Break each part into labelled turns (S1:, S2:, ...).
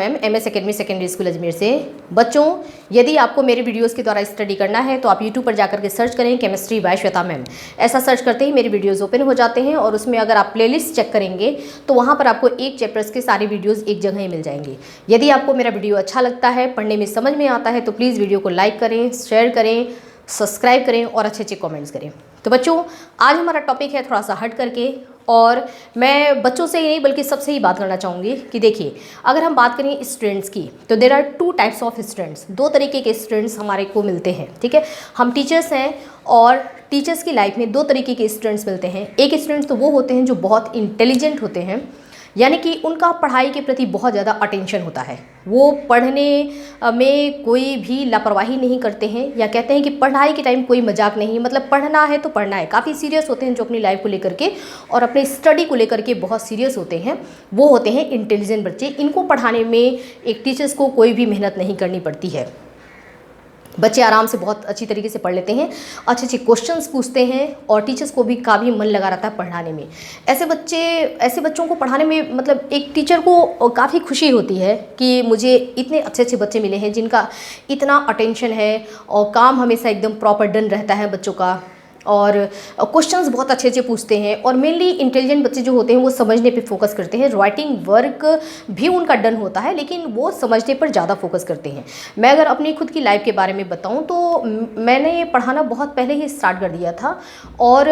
S1: Ma'am, MS academy secondary school Ajmer से। बच्चों, यदि आपको मेरे वीडियोस के द्वारा स्टडी करना है तो आप यूट्यूब पर जाकर के सर्च करें केमिस्ट्री बाय श्वेता मैम। ऐसा सर्च करते ही मेरे वीडियोस ओपन हो जाते हैं और उसमें अगर आप प्लेलिस्ट चेक करेंगे तो वहाँ पर आपको एक चैप्टर्स के सारे वीडियोज़ एक जगह ही मिल जाएंगे। यदि आपको मेरा वीडियो अच्छा लगता है, पढ़ने में समझ में आता है, तो प्लीज़ वीडियो को लाइक करें, शेयर करें, सब्सक्राइब करें और अच्छे अच्छे कमेंट्स करें। तो बच्चों, आज हमारा टॉपिक है थोड़ा सा हट करके, और मैं बच्चों से ही नहीं बल्कि सबसे ही बात करना चाहूँगी कि देखिए, अगर हम बात करें स्टूडेंट्स की तो there are 2 types of students. 2 तरीके के स्टूडेंट्स हमारे को मिलते हैं, ठीक है। हम टीचर्स हैं और टीचर्स की लाइफ में 2 तरीके के स्टूडेंट्स मिलते हैं। एक स्टूडेंट्स तो वो होते हैं जो बहुत इंटेलिजेंट होते हैं, यानी कि उनका पढ़ाई के प्रति बहुत ज़्यादा अटेंशन होता है, वो पढ़ने में कोई भी लापरवाही नहीं करते हैं, या कहते हैं कि पढ़ाई के टाइम कोई मजाक नहीं, मतलब पढ़ना है तो पढ़ना है। काफ़ी सीरियस होते हैं जो अपनी लाइफ को लेकर के और अपने स्टडी को लेकर के बहुत सीरियस होते हैं। वो होते हैं इंटेलिजेंट बच्चे। इनको पढ़ाने में एक टीचर्स को कोई भी मेहनत नहीं करनी पड़ती है। बच्चे आराम से बहुत अच्छी तरीके से पढ़ लेते हैं, अच्छे अच्छे क्वेश्चंस पूछते हैं और टीचर्स को भी काफ़ी मन लगा रहता है पढ़ाने में। ऐसे बच्चों को पढ़ाने में मतलब एक टीचर को काफ़ी खुशी होती है कि मुझे इतने अच्छे अच्छे बच्चे मिले हैं जिनका इतना अटेंशन है और काम हमेशा एकदम प्रॉपर डन रहता है बच्चों का, और क्वेश्चंस बहुत अच्छे अच्छे पूछते हैं। और मेनली इंटेलिजेंट बच्चे जो होते हैं वो समझने पे फोकस करते हैं। राइटिंग वर्क भी उनका डन होता है लेकिन वो समझने पर ज़्यादा फोकस करते हैं। मैं अगर अपनी खुद की लाइफ के बारे में बताऊं तो मैंने ये पढ़ाना बहुत पहले ही स्टार्ट कर दिया था, और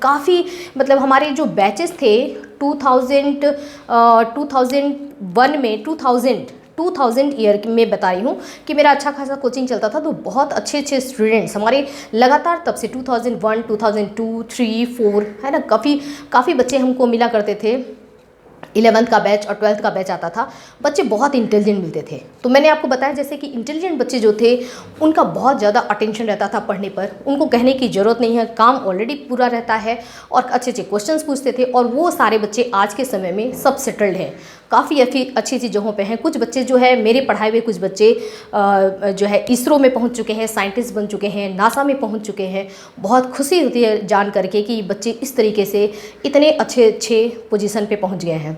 S1: काफ़ी मतलब हमारे जो बैचेस थे 2001 में 2000 ईयर में बता रही हूँ कि मेरा अच्छा खासा कोचिंग चलता था, तो बहुत अच्छे अच्छे स्टूडेंट्स हमारे लगातार तब से 2001, 2002, 3, 4 है ना, काफ़ी बच्चे हमको मिला करते थे। 11th का बैच और 12th का बैच आता था। बच्चे बहुत इंटेलिजेंट मिलते थे। तो मैंने आपको बताया जैसे कि इंटेलिजेंट बच्चे जो थे उनका बहुत ज़्यादा अटेंशन रहता था पढ़ने पर, उनको कहने की ज़रूरत नहीं है, काम ऑलरेडी पूरा रहता है, और अच्छे अच्छे क्वेश्चंस पूछते थे। और वो सारे बच्चे आज के समय में सब सेटल्ड हैं, काफ़ी अच्छी अच्छी जगहों पे हैं। कुछ बच्चे जो है मेरे पढ़ाए हुए कुछ बच्चे जो है इसरो में पहुंच चुके हैं, साइंटिस्ट बन चुके हैं, नासा में पहुंच चुके हैं। बहुत खुशी होती है जान करके कि बच्चे इस तरीके से इतने अच्छे अच्छे पोजीशन पे पहुंच गए हैं।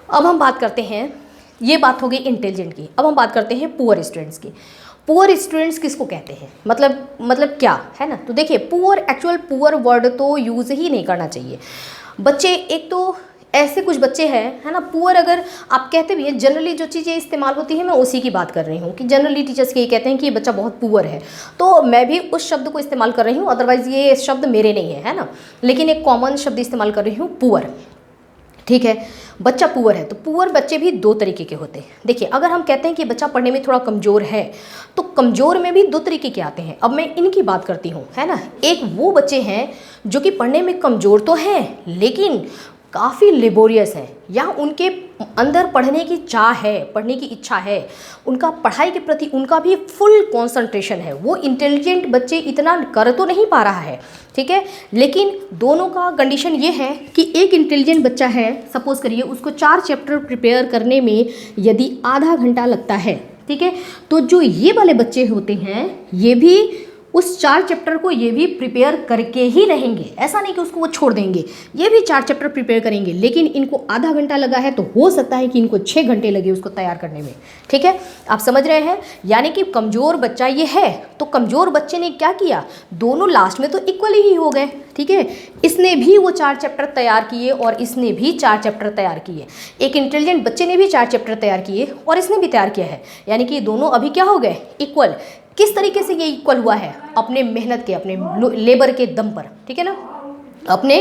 S1: अब हम बात करते हैं, ये बात हो गई इंटेलिजेंट की। अब हम बात करते हैं पुअर स्टूडेंट्स की। पुअर स्टूडेंट्स किसको कहते हैं, मतलब क्या है ना। तो देखिए, पुअर वर्ड तो यूज़ ही नहीं करना चाहिए। बच्चे एक तो ऐसे कुछ बच्चे हैं है ना, पुअर अगर आप कहते भी हैं, जनरली जो चीज़ें इस्तेमाल होती है मैं उसी की बात कर रही हूँ कि जनरली टीचर्स ये कहते हैं कि ये बच्चा बहुत पुअर है, तो मैं भी उस शब्द को इस्तेमाल कर रही हूँ। अदरवाइज़ ये शब्द मेरे नहीं है ना, लेकिन एक कॉमन शब्द इस्तेमाल कर रही हूँ, पुअर। ठीक है, बच्चा पुअर है। तो पुअर बच्चे भी 2 तरीके के होते हैं। देखिए, अगर हम कहते हैं कि बच्चा पढ़ने में थोड़ा कमज़ोर है तो कमज़ोर में भी 2 तरीके के आते हैं। अब मैं इनकी बात करती हूँ है ना। एक वो बच्चे हैं जो कि पढ़ने में कमज़ोर तो हैं लेकिन काफ़ी लेबोरियस है, या उनके अंदर पढ़ने की चाह है, पढ़ने की इच्छा है, उनका पढ़ाई के प्रति उनका भी फुल कंसंट्रेशन है। वो इंटेलिजेंट बच्चे इतना कर तो नहीं पा रहा है, ठीक है, लेकिन दोनों का कंडीशन ये है कि एक इंटेलिजेंट बच्चा है, सपोज करिए उसको 4 चैप्टर प्रिपेयर करने में यदि आधा घंटा लगता है, ठीक है, तो जो ये वाले बच्चे होते हैं ये भी उस 4 चैप्टर को ये भी प्रिपेयर करके ही रहेंगे। ऐसा नहीं कि उसको वो छोड़ देंगे, ये भी 4 चैप्टर प्रिपेयर करेंगे, लेकिन इनको आधा घंटा लगा है तो हो सकता है कि इनको 6 घंटे लगे उसको तैयार करने में। ठीक है, आप समझ रहे हैं। यानी कि कमज़ोर बच्चा ये है, तो कमज़ोर बच्चे ने क्या किया, दोनों लास्ट में तो इक्वली ही हो गए। ठीक है, इसने भी वो 4 चैप्टर तैयार किए और इसने भी 4 चैप्टर तैयार किए। एक इंटेलिजेंट बच्चे ने भी 4 चैप्टर तैयार किए और इसने भी तैयार किया है, यानी कि दोनों अभी क्या हो गए, इक्वल। किस तरीके से ये इक्वल हुआ है, अपने मेहनत के, अपने लेबर के दम पर, ठीक है ना, अपने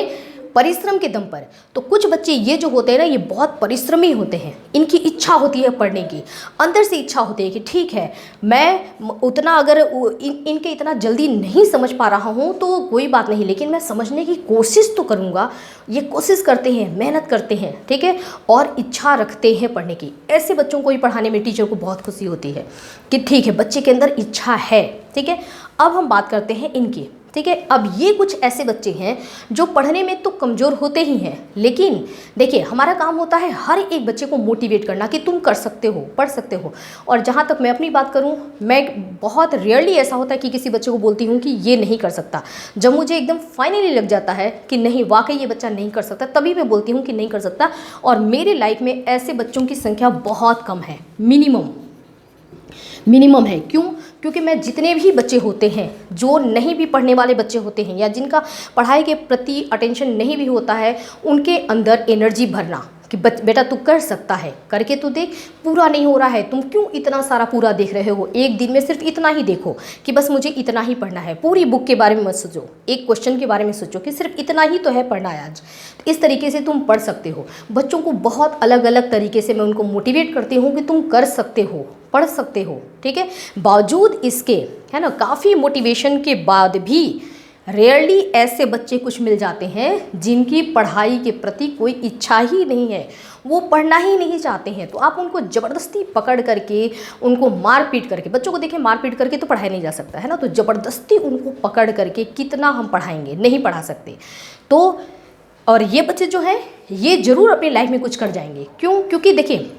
S1: परिश्रम के दम पर। तो कुछ बच्चे ये जो होते हैं ना, ये बहुत परिश्रमी होते हैं, इनकी इच्छा होती है पढ़ने की, अंदर से इच्छा होती है कि ठीक है मैं उतना अगर इनके इतना जल्दी नहीं समझ पा रहा हूँ तो कोई बात नहीं, लेकिन मैं समझने की कोशिश तो करूँगा। ये कोशिश करते हैं, मेहनत करते हैं, ठीक है, और इच्छा रखते हैं पढ़ने की। ऐसे बच्चों को ही पढ़ाने में टीचर को बहुत खुशी होती है कि ठीक है बच्चे के अंदर इच्छा है। ठीक है, अब हम बात करते हैं इनकी, ठीक है। अब ये कुछ ऐसे बच्चे हैं जो पढ़ने में तो कमज़ोर होते ही हैं, लेकिन देखिए हमारा काम होता है हर एक बच्चे को मोटिवेट करना कि तुम कर सकते हो, पढ़ सकते हो। और जहाँ तक मैं अपनी बात करूँ, मैं बहुत रेयरली ऐसा होता है कि किसी बच्चे को बोलती हूँ कि ये नहीं कर सकता। जब मुझे एकदम फाइनली लग जाता है कि नहीं वाकई ये बच्चा नहीं कर सकता, तभी मैं बोलती हूँ कि नहीं कर सकता। और मेरे लाइफ में ऐसे बच्चों की संख्या बहुत कम है, मिनिमम है। क्यों? क्योंकि मैं जितने भी बच्चे होते हैं जो नहीं भी पढ़ने वाले बच्चे होते हैं या जिनका पढ़ाई के प्रति अटेंशन नहीं भी होता है, उनके अंदर एनर्जी भरना कि बेटा तू कर सकता है, करके तो देख, पूरा नहीं हो रहा है, तुम क्यों इतना सारा पूरा देख रहे हो, एक दिन में सिर्फ इतना ही देखो कि बस मुझे इतना ही पढ़ना है, पूरी बुक के बारे में मत सोचो, एक क्वेश्चन के बारे में सोचो कि सिर्फ इतना ही तो है पढ़ना है आज। तो इस तरीके से तुम पढ़ सकते हो। बच्चों को बहुत अलग अलग तरीके से मैं उनको मोटिवेट करती हूँ कि तुम कर सकते हो, पढ़ सकते हो, ठीक है। बावजूद इसके, है ना, काफ़ी मोटिवेशन के बाद भी रेयरली ऐसे बच्चे कुछ मिल जाते हैं जिनकी पढ़ाई के प्रति कोई इच्छा ही नहीं है, वो पढ़ना ही नहीं चाहते हैं। तो आप उनको ज़बरदस्ती पकड़ करके, उनको मारपीट करके, बच्चों को देखें मारपीट करके तो पढ़ाया नहीं जा सकता है ना, तो ज़बरदस्ती उनको पकड़ करके कितना हम पढ़ाएंगे, नहीं पढ़ा सकते। तो और ये बच्चे जो हैं ये ज़रूर अपनी लाइफ में कुछ कर जाएंगे। क्यों? क्योंकि देखिए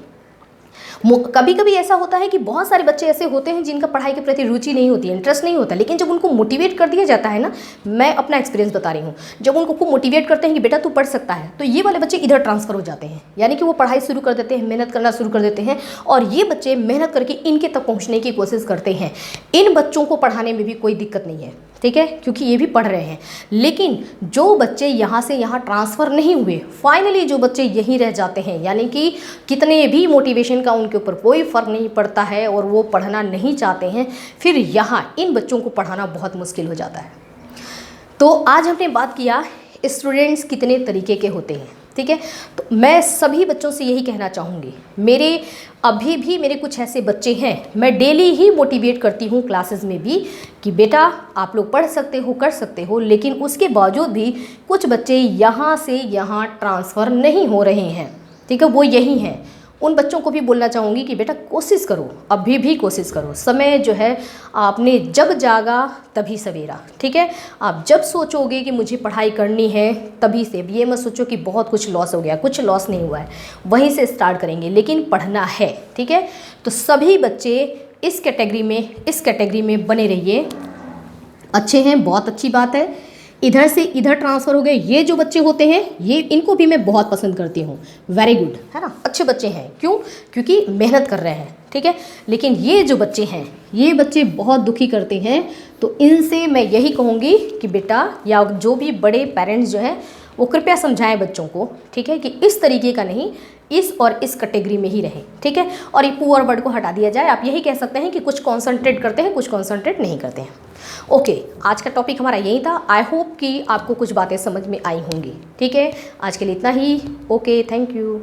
S1: कभी कभी ऐसा होता है कि बहुत सारे बच्चे ऐसे होते हैं जिनका पढ़ाई के प्रति रुचि नहीं होती है, इंटरेस्ट नहीं होता, लेकिन जब उनको मोटिवेट कर दिया जाता है ना, मैं अपना एक्सपीरियंस बता रही हूँ, जब उनको खूब मोटिवेट करते हैं कि बेटा तू पढ़ सकता है, तो ये वाले बच्चे इधर ट्रांसफर हो जाते हैं, यानी कि वो पढ़ाई शुरू कर देते हैं, मेहनत करना शुरू कर देते हैं, और ये बच्चे मेहनत करके इनके तक पहुँचने की कोशिश करते हैं। इन बच्चों को पढ़ाने में भी कोई दिक्कत नहीं है, ठीक है, क्योंकि ये भी पढ़ रहे हैं। लेकिन जो बच्चे यहाँ से यहाँ ट्रांसफ़र नहीं हुए, फाइनली जो बच्चे यहीं रह जाते हैं, यानी कि कितने भी मोटिवेशन का उनके ऊपर कोई फ़र्क नहीं पड़ता है और वो पढ़ना नहीं चाहते हैं, फिर यहाँ इन बच्चों को पढ़ाना बहुत मुश्किल हो जाता है। तो आज हमने बात किया स्टूडेंट्स कितने तरीके के होते हैं, ठीक है। तो मैं सभी बच्चों से यही कहना चाहूँगी, अभी भी मेरे कुछ ऐसे बच्चे हैं, मैं डेली ही मोटिवेट करती हूँ क्लासेस में भी कि बेटा आप लोग पढ़ सकते हो, कर सकते हो, लेकिन उसके बावजूद भी कुछ बच्चे यहाँ से यहाँ ट्रांसफ़र नहीं हो रहे हैं, ठीक है, वो यही हैं। उन बच्चों को भी बोलना चाहूँगी कि बेटा कोशिश करो, अभी भी कोशिश करो। समय जो है आपने जब जागा तभी सवेरा, ठीक है। आप जब सोचोगे कि मुझे पढ़ाई करनी है तभी से, ये मत सोचो कि बहुत कुछ लॉस हो गया, कुछ लॉस नहीं हुआ है, वहीं से स्टार्ट करेंगे, लेकिन पढ़ना है, ठीक है। तो सभी बच्चे इस कैटेगरी में बने रहिए, अच्छे हैं, बहुत अच्छी बात है। इधर से इधर ट्रांसफ़र हो गए, ये जो बच्चे होते हैं ये इनको भी मैं बहुत पसंद करती हूँ, वेरी गुड, है ना, अच्छे बच्चे हैं। क्यों? क्योंकि मेहनत कर रहे हैं, ठीक है। लेकिन ये जो बच्चे हैं ये बच्चे बहुत दुखी करते हैं, तो इनसे मैं यही कहूँगी कि बेटा या जो भी बड़े पेरेंट्स जो हैं वो कृपया समझाएं बच्चों को, ठीक है, कि इस तरीके का नहीं, इस और इस कैटेगरी में ही रहे, ठीक है। और ये पुअर वर्ड को हटा दिया जाए, आप यही कह सकते हैं कि कुछ कॉन्संट्रेट करते हैं, कुछ कॉन्संट्रेट नहीं करते हैं। ओके, आज का टॉपिक हमारा यही था। आई होप कि आपको कुछ बातें समझ में आई होंगी, ठीक है। आज के लिए इतना ही। Okay, thank you.